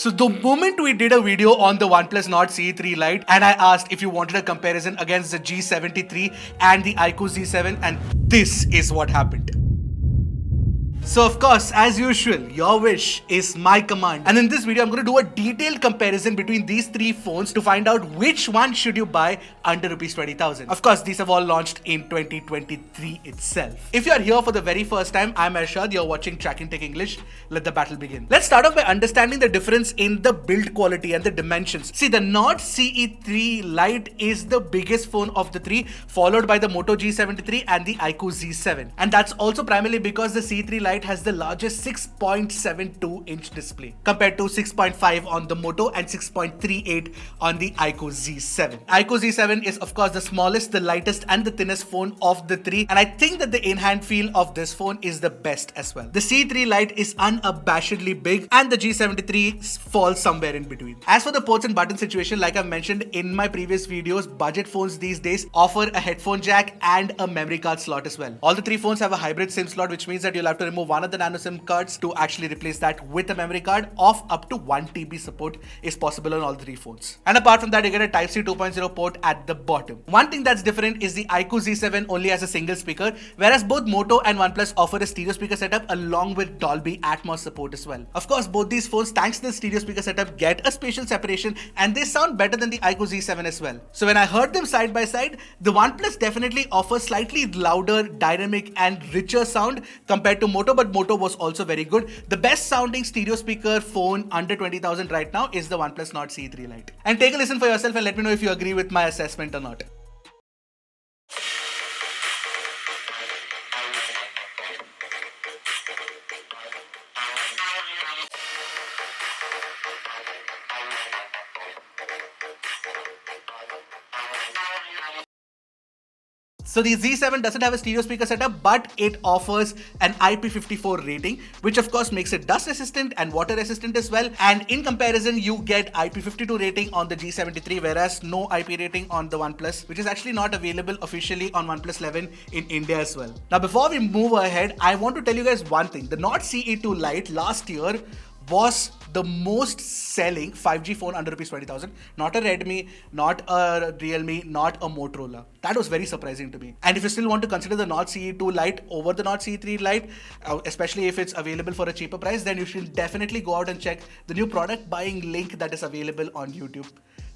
So the moment we did a video on the OnePlus Nord CE3 Lite and I asked if you wanted a comparison against the G73 and the iQOO Z7, and this is what happened. So of course, as usual, your wish is my command. And in this video, I'm going to do a detailed comparison between these three phones to find out which one should you buy under rupees 20,000. Of course, these have all launched in 2023 itself. If you are here for the very first time, I'm Arshad, you're watching Trakin Tech English. Let the battle begin. Let's start off by understanding the difference in the build quality and the dimensions. See, the Nord CE3 Lite is the biggest phone of the three, followed by the Moto G73 and the iQOO Z7. And that's also primarily because the CE3 Lite has the largest 6.72-inch display compared to 6.5 on the Moto and 6.38 on the iQOO Z7. iQOO Z7 is of course the smallest, the lightest and the thinnest phone of the three, and I think that the in-hand feel of this phone is the best as well. The CE3 Lite is unabashedly big and the G73 falls somewhere in between. As for the ports and button situation, like I've mentioned in my previous videos, budget phones these days offer a headphone jack and a memory card slot as well. All the three phones have a hybrid SIM slot, which means that you'll have to remove one of the nano SIM cards to actually replace that with a memory card. Of up to 1 TB support is possible on all three phones. And apart from that, you get a Type-C 2.0 port at the bottom. One thing that's different is the iQOO Z7 only has a single speaker, whereas both Moto and OnePlus offer a stereo speaker setup along with Dolby Atmos support as well. Of course, both these phones, thanks to the stereo speaker setup, get a spatial separation and they sound better than the iQOO Z7 as well. So when I heard them side by side, the OnePlus definitely offers slightly louder, dynamic and richer sound compared to Moto, but Moto was also very good. The best sounding stereo speaker phone under 20,000 right now is the OnePlus Nord CE3 Lite. And take a listen for yourself and let me know if you agree with my assessment or not. So the Z7 doesn't have a stereo speaker setup, but it offers an IP54 rating, which of course makes it dust resistant and water resistant as well. And in comparison, you get IP52 rating on the G73, whereas no IP rating on the OnePlus, which is actually not available officially on OnePlus 11 in India as well. Now, before we move ahead, I want to tell you guys one thing. The Nord CE2 Lite last year was the most selling 5G phone under rupees 20,000. Not a Redmi, not a Realme, not a Motorola. That was very surprising to me. And if you still want to consider the Nord CE2 Lite over the Nord CE3 Lite, especially if it's available for a cheaper price, then you should definitely go out and check the new product buying link that is available on YouTube.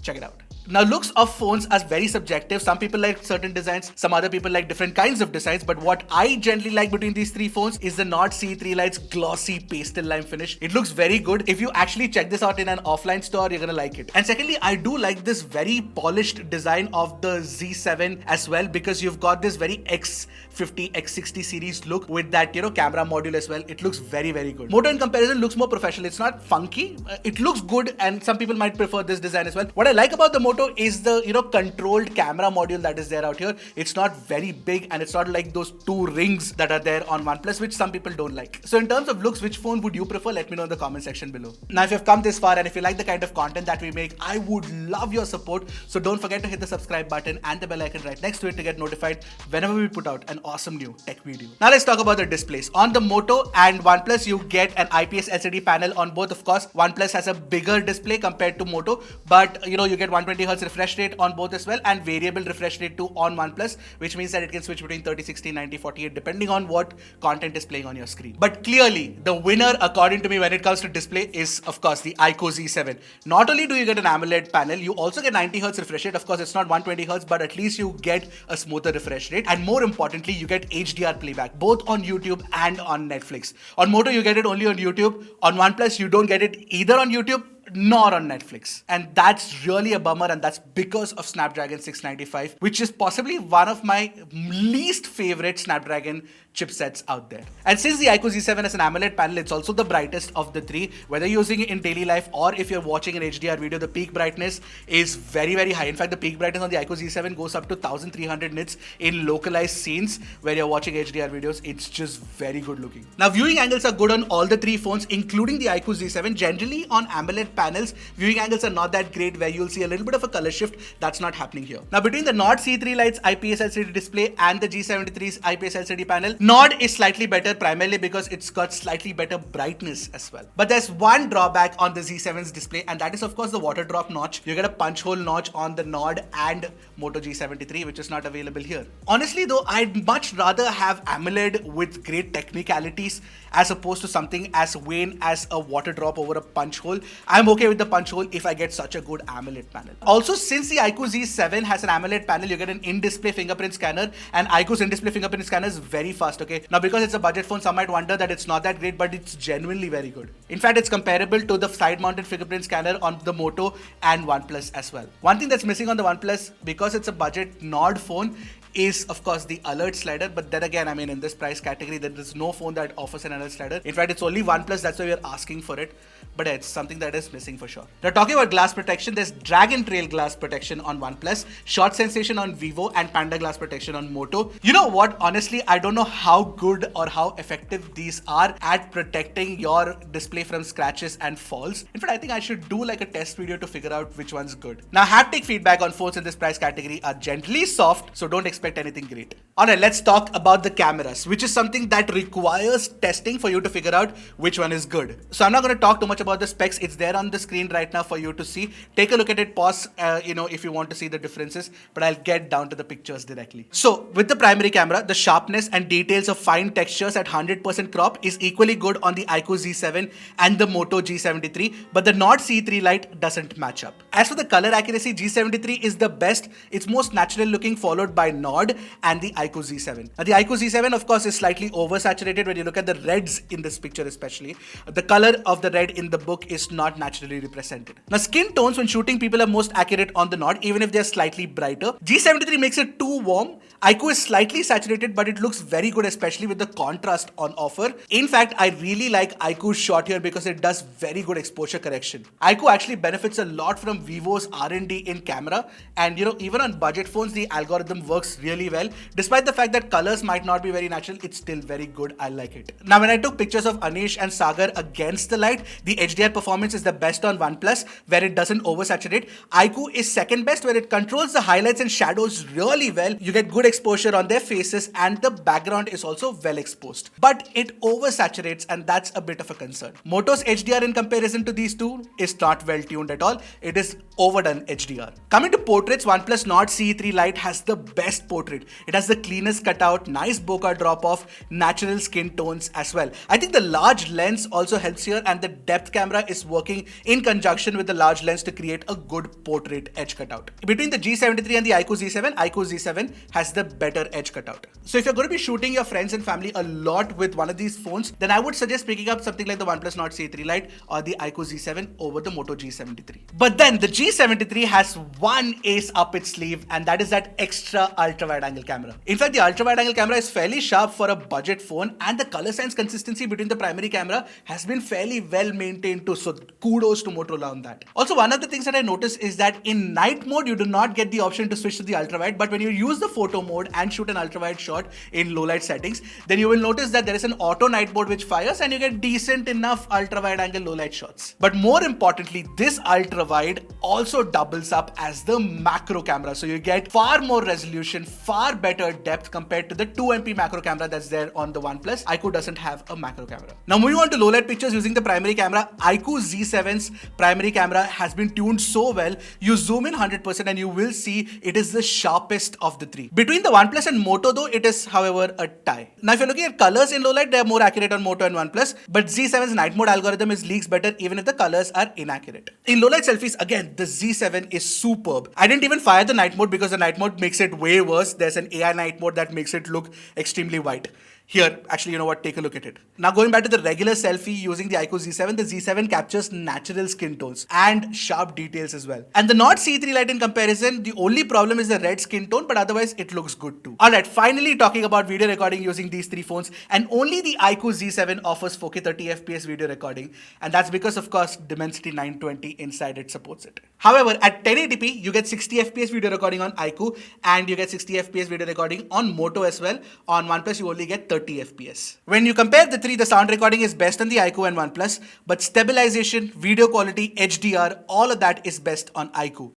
Check it out. Now, looks of phones are very subjective. Some people like certain designs, some other people like different kinds of designs. But what I generally like between these three phones is the Nord CE3 Lite's glossy pastel lime finish. It looks very good. If you actually check this out in an offline store, you're gonna like it. And secondly, I do like this very polished design of the Z7 as well, because you've got this very X50, X60 series look with that, camera module as well. It looks very, very good. Moto in comparison looks more professional. It's not funky. It looks good, and some people might prefer this design as well. What I like about the Moto is the controlled camera module that is there out here. It's not very big and it's not like those two rings that are there on OnePlus, which some people don't like. So in terms of looks, which phone would you prefer? Let me know in the comment section below. Now, if you've come this far and if you like the kind of content that we make, I would love your support. So don't forget to hit the subscribe button and the bell icon right next to it to get notified whenever we put out an awesome new tech video. Now let's talk about the displays. On the Moto and OnePlus, you get an IPS LCD panel on both. Of course, OnePlus has a bigger display compared to Moto, but you get 120Hz refresh rate on both as well, and variable refresh rate too on OnePlus, which means that it can switch between 30, 60, 90, 48 depending on what content is playing on your screen. But clearly, the winner according to me when it comes to display is of course the iQOO Z7. Not only do you get an AMOLED panel, you also get 90Hz refresh rate. Of course, it's not 120Hz, but at least you get a smoother refresh rate, and more importantly, you get HDR playback both on YouTube and on Netflix. On Moto, you get it only on YouTube. On OnePlus, you don't get it either on YouTube nor on Netflix. And that's really a bummer, and that's because of Snapdragon 695, which is possibly one of my least favorite Snapdragon chipsets out there. And since the iQOO Z7 has an AMOLED panel, it's also the brightest of the three. Whether you're using it in daily life or if you're watching an HDR video, the peak brightness is very, very high. In fact, the peak brightness on the iQOO Z7 goes up to 1300 nits in localized scenes where you're watching HDR videos. It's just very good looking. Now, viewing angles are good on all the three phones, including the iQOO Z7. Generally on AMOLED panels, viewing angles are not that great where you'll see a little bit of a color shift. That's not happening here. Now between the Nord C3 Lite's IPS LCD display and the G73's IPS LCD panel, Nord is slightly better primarily because it's got slightly better brightness as well. But there's one drawback on the Z7's display, and that is of course the water drop notch. You get a punch hole notch on the Nord and Moto G73, which is not available here. Honestly though, I'd much rather have AMOLED with great technicalities as opposed to something as vain as a water drop over a punch hole. I'm okay with the punch hole if I get such a good AMOLED panel. Also, since the iQOO Z7 has an AMOLED panel, you get an in-display fingerprint scanner, and iQOO's in-display fingerprint scanner is very fast, okay? Now because it's a budget phone, some might wonder that it's not that great, but it's genuinely very good. In fact, it's comparable to the side-mounted fingerprint scanner on the Moto and OnePlus as well. One thing that's missing on the OnePlus, because it's a budget Nord phone, is of course the alert slider, but then again, I mean, in this price category, there is no phone that offers an alert slider. In fact, it's only OnePlus, that's why we are asking for it, but it's something that is missing for sure. Now talking about glass protection, there's Dragon Trail glass protection on OnePlus, Short Sensation on Vivo, and Panda glass protection on Moto. You know what, honestly, I don't know how good or how effective these are at protecting your display from scratches and falls. In fact, I think I should do like a test video to figure out which one's good. Now haptic feedback on phones in this price category are gently soft, so don't expect anything great. Alright, let's talk about the cameras, which is something that requires testing for you to figure out which one is good. So I'm not going to talk too much about the specs. It's there on the screen right now for you to see. Take a look at it, pause, if you want to see the differences, but I'll get down to the pictures directly. So with the primary camera, the sharpness and details of fine textures at 100% crop is equally good on the iQOO Z7 and the Moto G73, but the Nord C3 Lite doesn't match up. As for the color accuracy, G73 is the best. It's most natural looking, followed by Nord and the iQOO Z7. Now the iQOO Z7 of course is slightly oversaturated when you look at the reds in this picture especially. The color of the red in the book is not naturally represented. Now skin tones when shooting people are most accurate on the Nord, even if they're slightly brighter. G73 makes it too warm. iQOO is slightly saturated, but it looks very good, especially with the contrast on offer. In fact, I really like iQOO's shot here because it does very good exposure correction. iQOO actually benefits a lot from Vivo's R&D in camera, and even on budget phones, the algorithm works really well. Despite the fact that colors might not be very natural, it's still very good. I like it. Now, when I took pictures of Anish and Sagar against the light, the HDR performance is the best on OnePlus, where it doesn't oversaturate. iQOO is second best, where it controls the highlights and shadows really well. You get good exposure on their faces, and the background is also well exposed. But it oversaturates, and that's a bit of a concern. Moto's HDR in comparison to these two is not well tuned at all. It is overdone HDR. Coming to portraits, OnePlus Nord C3 Lite has the best portrait. It has the cleanest cutout, nice bokeh drop off, natural skin tones as well. I think the large lens also helps here, and the depth camera is working in conjunction with the large lens to create a good portrait edge cutout. Between the G73 and the iQOO Z7 has the better edge cutout. So if you're going to be shooting your friends and family a lot with one of these phones, then I would suggest picking up something like the OnePlus Nord C3 Lite or the iQOO Z7 over the Moto G73. But then the G73 has one ace up its sleeve, and that is that extra ultra-wide angle camera. In fact, the ultra-wide angle camera is fairly sharp for a budget phone, and the color science consistency between the primary camera has been fairly well maintained too, so kudos to Motorola on that. Also, one of the things that I noticed is that in night mode, you do not get the option to switch to the ultra-wide, but when you use the photo mode and shoot an ultra-wide shot in low light settings, then you will notice that there is an auto night mode which fires, and you get decent enough ultra-wide angle low light shots. But more importantly, this ultra-wide also doubles up as the macro camera, so you get far more resolution, far better depth compared to the 2MP macro camera that's there on the OnePlus. iQOO doesn't have a macro camera. Now moving on to low light pictures using the primary camera, iQOO Z7's primary camera has been tuned so well, you zoom in 100% and you will see it is the sharpest of the three. Between the OnePlus and Moto though, it is however a tie. Now if you're looking at colors in low light, they are more accurate on Moto and OnePlus, but Z7's night mode algorithm is leagues better even if the colors are inaccurate. In low light selfies, again, the Z7 is superb. I didn't even fire the night mode because the night mode makes it way worse. There's an AI night mode that makes it look extremely white. Here, actually, you know what? Take a look at it. Now going back to the regular selfie using the iQOO Z7, the Z7 captures natural skin tones and sharp details as well. And the Nord C3 Lite in comparison, the only problem is the red skin tone, but otherwise it looks good too. Alright, finally talking about video recording using these three phones, and only the iQOO Z7 offers 4K 30fps video recording, and that's because of course Dimensity 920 inside it supports it. However, at 1080p, you get 60fps video recording on iQOO, and you get 60fps video recording on Moto as well. On OnePlus, you only get 30 FPS. When you compare the three, the sound recording is best on the iQOO and OnePlus, but stabilization, video quality, HDR, all of that is best on iQOO.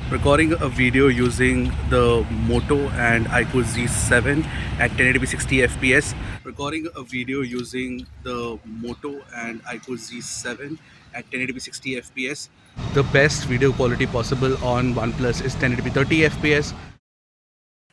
Recording a video using the Moto and iQOO Z7 at 1080p 60 FPS. Recording a video using the Moto and iQOO Z7 at 1080p 60 FPS. The best video quality possible on OnePlus is 1080p 30 FPS.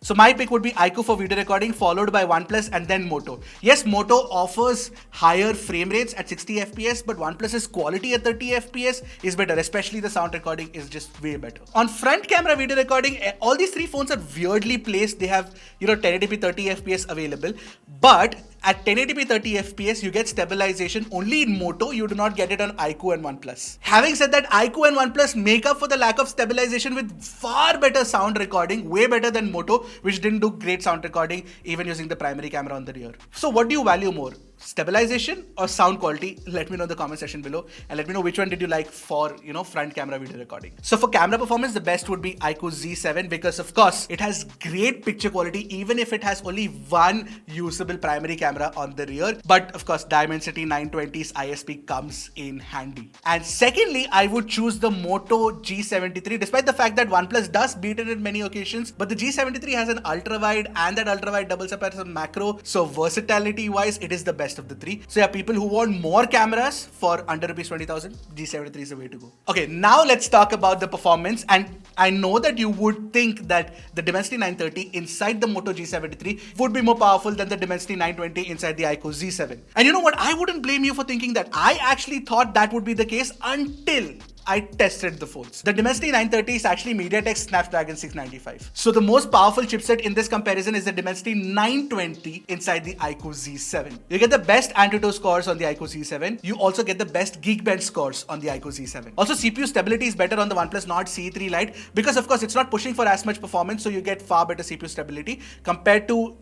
So my pick would be iQOO for video recording, followed by OnePlus and then Moto. Yes, Moto offers higher frame rates at 60 FPS, but OnePlus's quality at 30 FPS is better, especially the sound recording is just way better. On front camera video recording, all these three phones are weirdly placed. They have, 1080p 30 FPS available, but at 1080p 30 FPS, you get stabilization only in Moto. You do not get it on iQOO and OnePlus. Having said that, iQOO and OnePlus make up for the lack of stabilization with far better sound recording, way better than Moto, which didn't do great sound recording even using the primary camera on the rear. So what do you value more? Stabilization or sound quality? Let me know in the comment section below, and let me know which one did you like for front camera video recording. So for camera performance, the best would be iQOO Z7 because of course it has great picture quality even if it has only one usable primary camera on the rear. But of course Dimensity 920's ISP comes in handy. And secondly, I would choose the Moto G73 despite the fact that OnePlus does beat it in many occasions, but the G73 has an ultra wide and that ultra wide doubles up as a macro, so versatility wise it is the best of the three. So yeah, people who want more cameras for under rupees 20,000, G73 is the way to go. Okay, now let's talk about the performance. And I know that you would think that the Dimensity 930 inside the Moto G73 would be more powerful than the Dimensity 920 inside the iQOO Z7. And you know what? I wouldn't blame you for thinking that. I actually thought that would be the case until I tested the phones. The Dimensity 930 is actually MediaTek Snapdragon 695. So the most powerful chipset in this comparison is the Dimensity 920 inside the iQOO Z7. You get the best Antutu scores on the iQOO Z7. You also get the best Geekbench scores on the iQOO Z7. Also, CPU stability is better on the OnePlus Nord CE3 Lite because of course it's not pushing for as much performance, so you get far better CPU stability compared to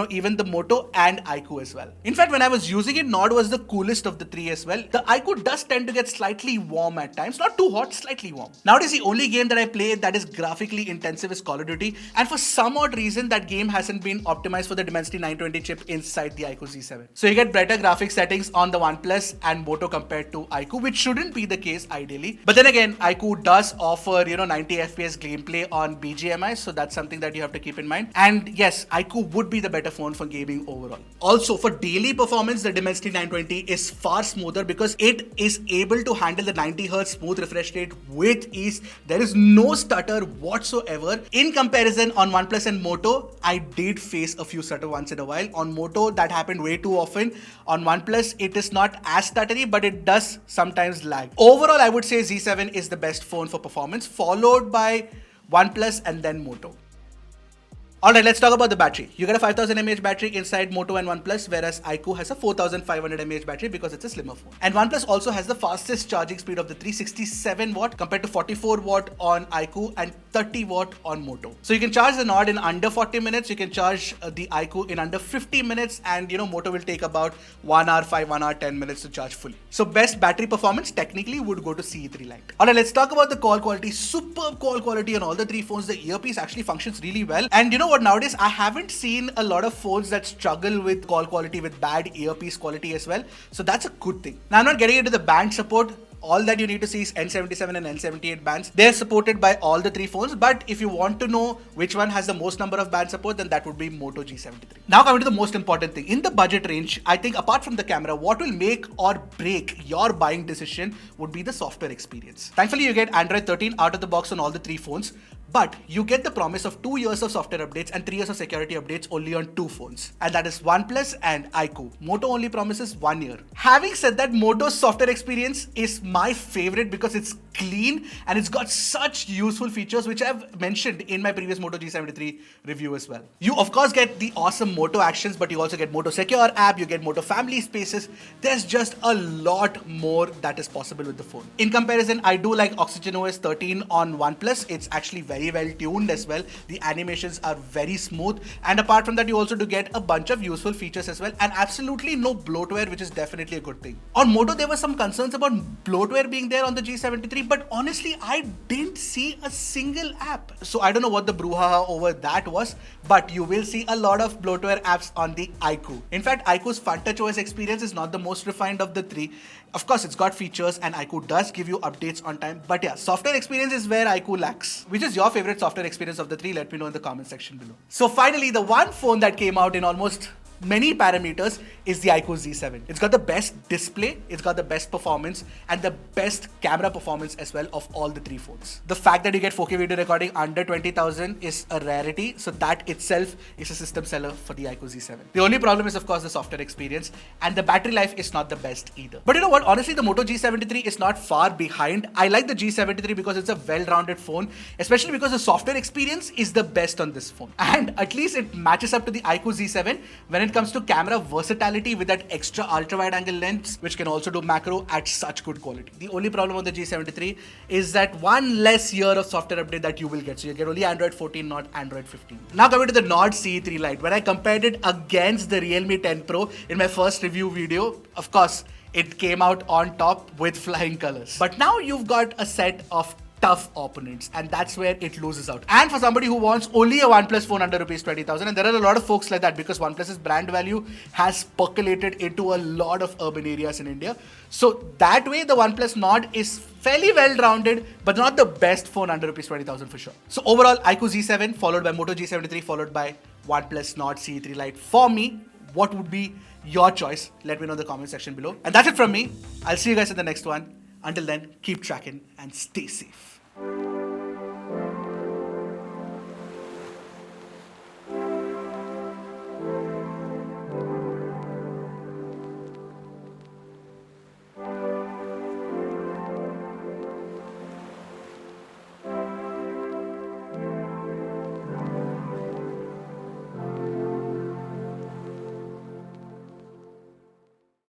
even the Moto and iQOO as well. In fact, when I was using it, Nord was the coolest of the three as well. The iQOO does tend to get slightly warm at times. Not too hot, slightly warm. Nowadays, the only game that I play that is graphically intensive is Call of Duty. And for some odd reason, that game hasn't been optimized for the Dimensity 920 chip inside the iQOO Z7. So you get better graphics settings on the OnePlus and Moto compared to iQOO, which shouldn't be the case ideally. But then again, iQOO does offer, 90 FPS gameplay on BGMI. So that's something that you have to keep in mind. And yes, iQOO would be the better phone for gaming overall. Also, for daily performance, the Dimensity 920 is far smoother because it is able to handle the 90Hz smooth refresh rate with ease. There is no stutter whatsoever. In comparison, on OnePlus and Moto, I did face a few stutter once in a while. On Moto, that happened way too often. On OnePlus, it is not as stuttery, but it does sometimes lag. Overall, I would say Z7 is the best phone for performance, followed by OnePlus and then Moto. Alright, let's talk about the battery. You get a 5000 mAh battery inside Moto and OnePlus, whereas iQOO has a 4500 mAh battery because it's a slimmer phone. And OnePlus also has the fastest charging speed of the 367 watt compared to 44 watt on iQOO and 30 watt on Moto. So you can charge the Nord in under 40 minutes, you can charge the iQOO in under 50 minutes, and Moto will take about 1 hour 5, 1 hour 10 minutes to charge fully. So best battery performance technically would go to CE3 Lite. Alright, let's talk about the call quality. Superb call quality on all the three phones. The earpiece actually functions really well. And nowadays I haven't seen a lot of phones that struggle with call quality, with bad earpiece quality as well. So that's a good thing. Now I'm not getting into the band support. All that you need to see is N77 and N78 bands. They're supported by all the three phones, but if you want to know which one has the most number of band support, then that would be Moto G73. Now coming to the most important thing. In the budget range, I think apart from the camera, what will make or break your buying decision would be the software experience. Thankfully, you get Android 13 out of the box on all the three phones, but you get the promise of 2 years of software updates and 3 years of security updates only on 2 phones. And that is OnePlus and iQOO. Moto only promises 1 year. Having said that, Moto's software experience is my favorite because it's clean and it's got such useful features which I've mentioned in my previous Moto G73 review as well. You of course get the awesome Moto actions, but you also get Moto Secure app, you get Moto Family Spaces. There's just a lot more that is possible with the phone. In comparison, I do like Oxygen OS 13 on OnePlus. It's actually very very well tuned as well. The animations are very smooth, and apart from that, you also do get a bunch of useful features as well, and absolutely no bloatware, which is definitely a good thing. On Moto, there were some concerns about bloatware being there on the G73, but honestly, I didn't see a single app. So I don't know what the brouhaha over that was, but you will see a lot of bloatware apps on the iQOO. In fact, iQOO's FunTouchOS experience is not the most refined of the three. Of course, it's got features and iQOO does give you updates on time, but yeah, software experience is where iQOO lacks. Which is your favorite software experience of the three? Let me know in the comment section below. So finally, the one phone that came out in almost many parameters is the iQOO Z7. It's got the best display, it's got the best performance, and the best camera performance as well of all the three phones. The fact that you get 4K video recording under 20,000 is a rarity, so that itself is a system seller for the iQOO Z7. The only problem is, of course, the software experience, and the battery life is not the best either. But you know what? Honestly, the Moto G73 is not far behind. I like the G73 because it's a well-rounded phone, especially because the software experience is the best on this phone. And at least it matches up to the iQOO Z7 when it comes to camera versatility with that extra ultra-wide angle lens, which can also do macro at such good quality. The only problem on the G73 is that one less year of software update that you will get. So you get only Android 14, not Android 15. Now coming to the Nord CE3 Lite, when I compared it against the Realme 10 Pro in my first review video, of course, it came out on top with flying colors. But now you've got a set of tough opponents, and that's where it loses out. And for somebody who wants only a OnePlus phone under rupees 20,000, and there are a lot of folks like that because OnePlus's brand value has percolated into a lot of urban areas in India. So that way, the OnePlus Nord is fairly well-rounded, but not the best phone under rupees 20,000 for sure. So overall, iQOO Z7 followed by Moto G73 followed by OnePlus Nord CE3 Lite. For me, what would be your choice? Let me know in the comment section below. And that's it from me. I'll see you guys in the next one. Until then, keep tracking and stay safe.